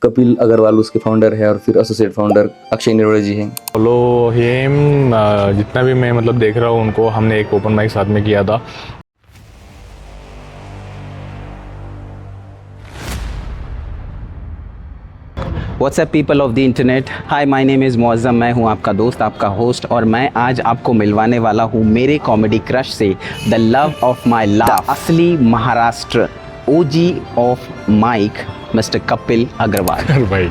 कपिल अग्रवाल उसके फाउंडर है और फिर एसोसिएट फाउंडर अक्षय निर्वड़े जी हैं। फॉलो हिम, जितना भी मैं मतलब देख रहा हूँ उनको, हमने एक ओपन माइक साथ में किया था। WhatsApp people of the internet, hi my name is Muazzam. मैं हूं आपका दोस्त, आपका होस्ट, और मैं आज आपको मिलवाने वाला हूं मेरे कॉमेडी क्रश से, the love of my life, असली Maharashtra OG of mic, mister Kapil Agarwal. भाई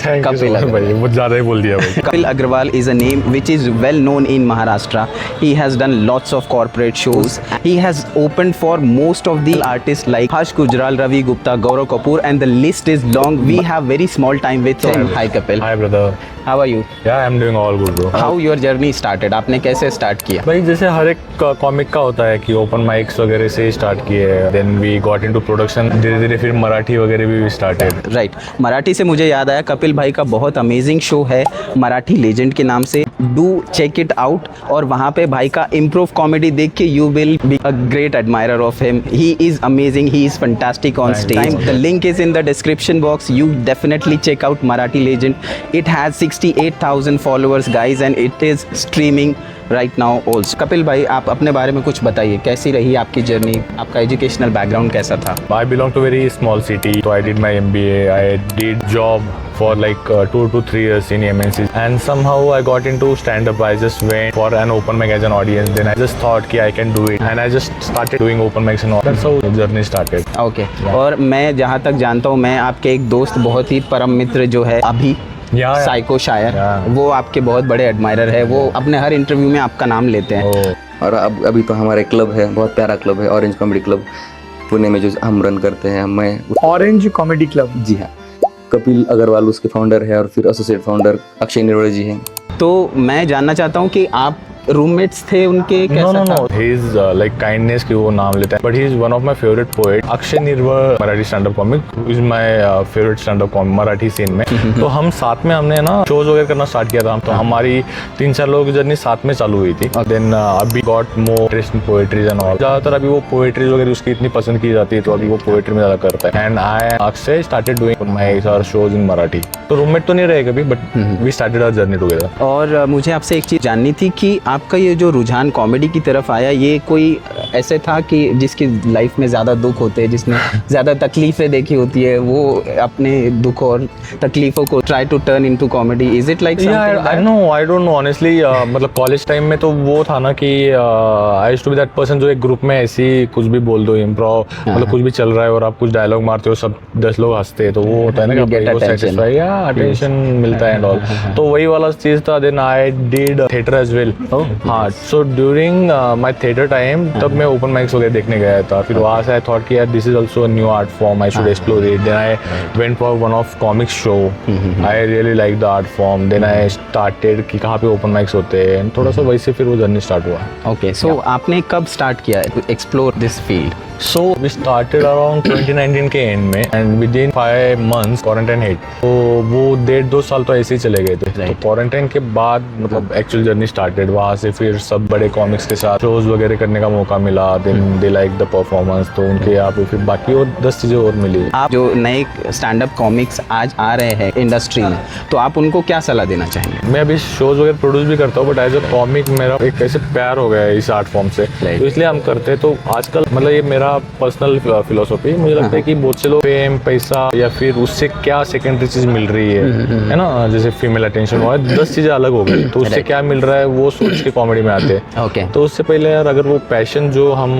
थैंक यू कपिल भाई, बहुत ज़्यादा ही बोल दिया भाई। Kapil Agrawal is a name which is well known in Maharashtra. He has done lots of corporate shows. He has opened for most of the artists like Harsh Gujral, Ravi Gupta, Gaurav Kapoor, and the list is long. We have very small time with him. Hi Kapil. Hi brother. How are you? Yeah, I'm doing all good bro. How your journey started? आपने कैसे start किया? भाई जैसे हर एक comic का होता है कि ओपन माइक्स वगैरह से स्टार्ट किए, then we got into production, धीरे धीरे फिर मराठी वगैरह भी स्टार्टेड। राइट, मराठी से मुझे याद आया, कपिल भाई का बहुत अमेजिंग शो है मराठी लेजेंड के नाम से, डू चेक इट आउट। और वहाँ पे भाई का इम्प्रूव कॉमेडी देख के you will be a great admirer of him. He is amazing, he is fantastic on stage. The link is in the description box, you definitely check out Marathi legend. It has 68,000 followers guys and it is streaming right now also. Kapil भाई, आप अपने बारे में कुछ बताइए, कैसी रही आपकी जर्नी, आपका एजुकेशनल बैकग्राउंड कैसा था? I belong to very small city, so I did my MBA. I did job for like 2 to 3 years in MNCs, and somehow I got into stand-up. I just went for an open mic as an audience. Then I just thought कि I can do it, and I just started doing open mics and all. That's how the journey started. Okay, और मैं जहाँ तक जानता हूँ, मैं आपके एक दोस्त, बहुत ही परम मित्र जो है अभी साइको शायर, वो आपके बहुत बड़े एडमायरर है। वो अपने हर इंटरव्यू में आपका नाम लेते हैं। और अभी तो हमारा एक क्लब है, बहुत प्यारा क्लब है, ऑरेंज कॉमेडी क्लब, पुणे में, जो हम रन करते हैं। मैं ऑरेंज कॉमेडी क्लब, जी हाँ, कपिल अग्रवाल उसके फाउंडर है और फिर एसोसिएट फाउंडर अक्षय निर्वड़े जी हैं। तो मैं जानना चाहता हूँ कि आप रूममेट्स थे उनके, कैसा था? No. He is like kindness कि वो नाम लेता है, but he is one of my favorite poet. Akshay Nirwal Marathi stand up comic is my favorite stand up comic Marathi scene में। तो हम साथ में हमने ना शोज वगैरह करना स्टार्ट किया था। तो हमारी 3-4 लोगों की जर्नी साथ में चालू हुई थी। देन अभी got more interest in poetries and all. ज़्यादातर अभी वो पोएट्रीज वगैरह उसकी इतनी पसंद की जाती है, तो अभी वो पोएट्री में ज़्यादा करता है। And I Akshay started doing my shows in Marathi. तो रूममेट तो नहीं रहे कभी, but we started our journey together. और मुझे आपसे एक चीज़ जाननी थी कि आपका ये जो रुझान कॉमेडी की तरफ आया, ये कोई ऐसे था कि जिसकी लाइफ में ज़्यादा दुख होते हैं, जिसने ज़्यादा तकलीफ़ें देखी होती है, वो अपने दुख और तकलीफ़ों को try to turn into comedy? Is it like I don't know honestly. मतलब कॉलेज टाइम में तो वो था ना कि I used to be that person जो एक ग्रुप में ऐसी कुछ भी बोल दो, इम्प्रोव, मतलब कुछ भी चल रहा है और आप कुछ डायलॉग मारते हो, सब 10 लोग हंसते हैं, तो वो होता है ना कि सेटिस्फाई या अटेंशन मिलता है एंड ऑल। तो वही वाला चीज़ था। Then I did theatre as well. हाँ, so during my theatre time तब मैं ओपन माइक्स वगैरह देखने गया था। फिर वहाँ से आई थॉट कि यार this is also a new art form, I should explore it. Then I went for one of comic show, I really like the art form. Then I started कि कहाँ पे ओपन माइक्स होते हैं, थोड़ा सा वैसे फिर वो जर्नी स्टार्ट हुआ। ओके, सो आपने कब स्टार्ट किया to explore this field? So we started around 2019 के एंड में, and within 5 months quarantine hit. तो वो 1.5-2 साल तो ऐसे ही चले गए थे। तो क्वारंटाइन के बाद मतलब एक्चुअल जर्नी स्टार्टेड। वहाँ से फिर सब बड़े कॉमिक्स के साथ शोज वगैरह करने का मौका मिला। Then they like the performance, तो उनके यहाँ पे फिर बाकी और 10 चीज़ें और मिली। आप जो नए स्टैंड अप कॉमिक्स आज आ रहे हैं इंडस्ट्री में, तो आप उनको क्या सलाह देना चाहेंगे? मैं अभी शोज वगैरह प्रोड्यूस भी करता हूँ, बट एज अ कॉमिक मेरा एक ऐसे प्यार हो गया है इस आर्ट फॉर्म से, तो इसलिए हम करते हैं। तो आजकल मतलब ये मेरा पर्सनल फिलोसॉफी, मुझे लगता है कि बहुत से लोग फेम, पैसा या फिर उससे क्या सेकेंडरी चीज मिल रही है ना, जैसे फीमेल अटेंशन हुआ, 10 चीजें अलग हो गई, तो उससे क्या मिल रहा है वो सोच के कॉमेडी में आते हैं। ओके, तो उससे पहले यार अगर वो पैशन जो हम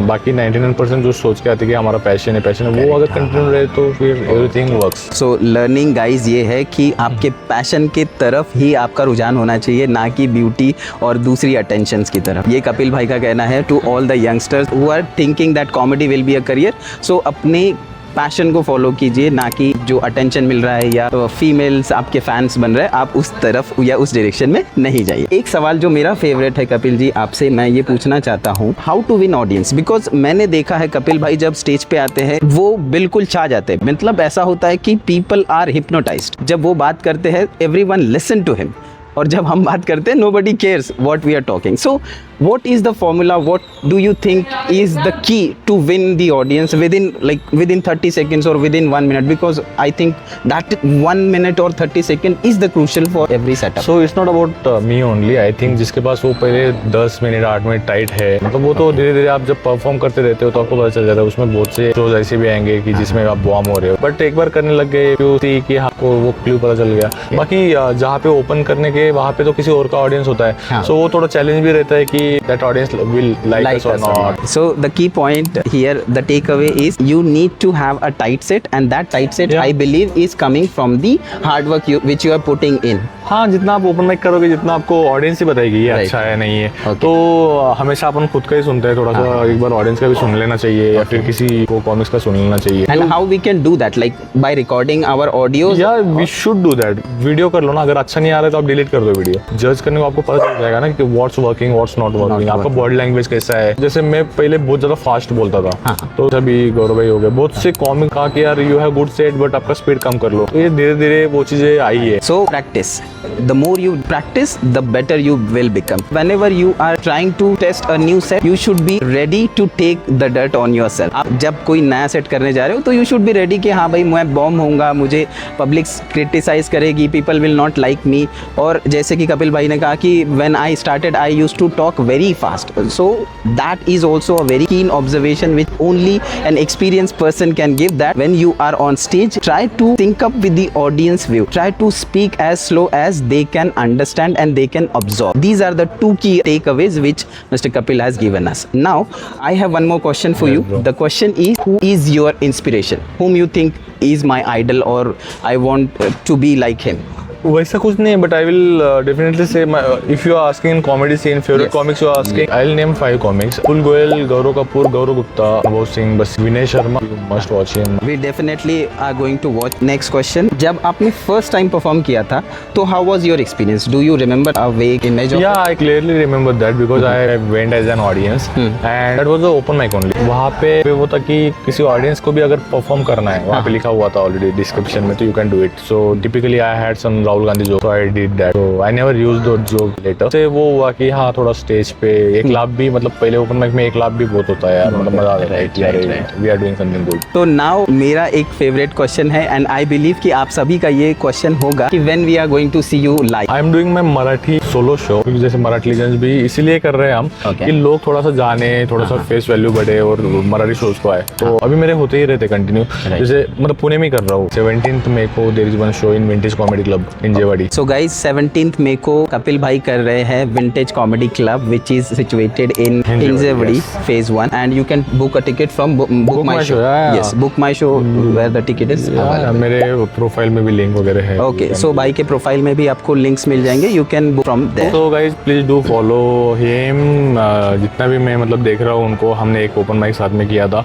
बाकी 99% जो सोच के आते कि हमारा पैशन है, वो अगर कंटिन्यू रहे तो फिर everything works. So learning guys ये है कि आपके पैशन के तरफ ही आपका रुझान होना चाहिए, ना कि ब्यूटी और दूसरी अटेंशंस की तरफ। ये कपिल भाई का कहना है to all the youngsters who are thinking that comedy will be a career. So अपने पैशन को फॉलो कीजिए, ना कि जो अटेंशन मिल रहा है या तो फीमेल्स आपके फैंस बन रहे हैं, आप उस तरफ या उस डायरेक्शन में नहीं जाइए। एक सवाल जो मेरा फेवरेट है कपिल जी, आपसे मैं ये पूछना चाहता हूँ, how to win audience? Because मैंने देखा है कपिल भाई जब स्टेज पे आते हैं वो बिल्कुल छा जाते हैं। मतलब ऐसा होता है कि पीपल आर हिप्नोटाइज्ड। जब वो बात करते हैं एवरीवन लिसन टू हिम, और जब हम बात करते हैं nobody cares what we are talking. So what is the formula? What do you think is the key to win the audience within 30 seconds or within 1 minute? Because I think that 1 minute or 30 seconds is the crucial for every setup. So it's not about me only. I think जिसके पास वो पहले 10 minute 8 minute tight है, मतलब वो तो धीरे धीरे आप जब परफॉर्म करते रहते हो तो आपको पता चल जाता है. उसमें बहुत से शोज ऐसे भी आएंगे कि जिसमें आप बॉम हो रहे हो, बट एक बार करने लग गए कि आपको वो क्लू पता चल गया. बाकी जहाँ पे ओपन करने के वहाँ पे तो किसी और का ऑडियंस होता है, सो वो थोड़ा चैलेंज भी रहता है कि that audience will like us और not. So the key point here, the takeaway is you need to have a tight set, and that tight set Yeah. I believe is coming from the hard work which you are putting in. हाँ, जितना आप open mic करोगे जितना आपको audience ही बताएगी ये Right. अच्छा है नहीं है. Okay. तो हमेशा अपन खुद का ही सुनते हैं, थोड़ा सा एक बार ऑडियंस का भी सुन लेना चाहिए या फिर किसी को कॉमिक्स का सुन लेना चाहिए. And how we can do that, like by recording our audios? या we should do that. Video कर लो ना, अगर अच्छा नहीं आ रहा है तो आप डिलीट कर दो वीडियो. जज करने को आपको पता चल जाएगा ना कि what's working what's not working, आपका बॉडी लैंग्वेज कैसा है. जैसे मैं पहले बहुत ज्यादा फास्ट बोलता था, तो अभी गौरव भाई हो गए, बहुत से कॉमिक कहा कि यार you have good set but आपका स्पीड कम कर लो. तो ये धीरे धीरे वो चीजें आई है. So practice. The more you practice, the better you will become. Whenever you are trying to test a new set, you should be ready to take the dirt on yourself. आप जब कोई नया सेट करने जा रहे हो तो you should be ready कि हाँ भाई मैं बॉम होऊंगा, मुझे पब्लिक क्रिटिसाइज करेगी, people will not like me. और जैसे कि कपिल भाई ने कहा कि when I started I used to talk very fast. So that is also a very keen observation which only an experienced person can give, that when you are on stage, try to sync up with the audience view. Try to speak as slow as they can understand and they can absorb. These are the two key takeaways which Mr. Kapil has given us. Now, I have one more question for you. bro. The question is, who is your inspiration? Whom you think is my idol or I want to be like him? वैसा कुछ नहीं है, but I will definitely say if you are asking in comedy scene favourite Yes. Comics you are asking, I will name 5 comics. फुल गोयल, गौरव कपूर, गौरव गुप्ता, अनुभव सिंह, बस Vinay Sharma, you must watch him. We definitely are going to watch. Next question. जब आपने first time perform किया था, तो how was your experience? Do you remember a vague image of? Yeah, I clearly remember that because I went as an audience and that was the open mic only. वहाँ पे वो था कि किसी audience को भी अगर परफॉर्म करना है, वहाँ पे लिखा हुआ था ऑलरेडी डिस्क्रिप्शन में, तो you can do it. So typically I had some Rahul Gandhi joke, so I did that. So I never used those joke later. से वो हुआ कि हाँ थोड़ा स्टेज पे एक लाफ भी, मतलब पहले ओपन माइक में एक लाफ भी बहुत होता है यार, मतलब मजा आता है कि यार we are doing something good. तो नाउ मेरा एक फेवरेट क्वेश्चन है एंड आई बिलीव कि आप सभी का ये क्वेश्चन होगा कि when we are going to see you live. I am doing my Marathi solo show, क्योंकि जैसे मराठी लीजेंड्स भी इसीलिए कर रहे हैं हम कि लोग थोड़ा सा जाने, थोड़ा सा फेस वैल्यू बढ़े और मराठी शोज को आए. तो अभी मेरे होते ही रहते कंटिन्यू. जैसे मतलब पुणे में कर रहा हूँ. 17th मई को there is one show in vintage comedy club in Hinjewadi. So guys 17th मई को कपिल भाई कर रहे हैं vintage comedy club which is situated in Hinjewadi phase 1 and you can book a ticket from book my show. Yes, book my show where the ticket is. मेरे profile में भी link वगैरह है. ओके, सो भाई के प्रोफाइल में भी आपको लिंक्स मिल जाएंगे, you can book from there. तो guys please do follow him. जितना भी मैं मतलब देख रहा हूँ उनको, हमने एक ओपन माइक साथ में किया था,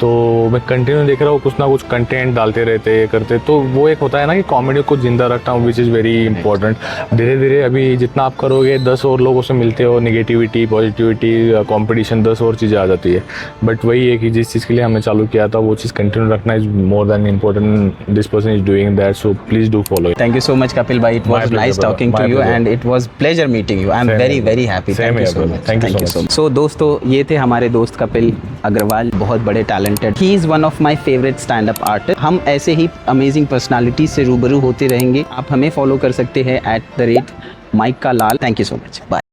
तो मैं कंटिन्यू देख रहा हूँ कुछ ना कुछ कंटेंट डालते रहते करते. तो वो एक होता है ना कि कॉमेडी को जिंदा रखना, विच इज़ वेरी इंपॉर्टेंट. धीरे धीरे अभी जितना आप करोगे 10 और लोगों से मिलते हो, निगेटिविटी पॉजिटिविटी कंपटीशन 10 और चीज़ें आ जाती है. बट वही है कि जिस चीज़ के लिए हमने चालू किया था वो चीज़ कंटिन्यू रखना is more than important. This person is doing that, so please do follow. Thank you so much, Kapil bhai. It My was pleasure, nice brother. talking to My you, pleasure. and it was pleasure meeting you. I'm Same very, here. very happy. Same Thank you here, so brother. much. Thank you so much. So, दोस्तों ये थे हमारे दोस्त कपिल अग्रवाल, बहुत बड़े talented. He is one of my favorite stand-up artists. हम ऐसे ही amazing personality से रूबरू होते रहेंगे. आप हमें फॉलो कर सकते हैं @MikeKaLal. Thank you so much. Bye.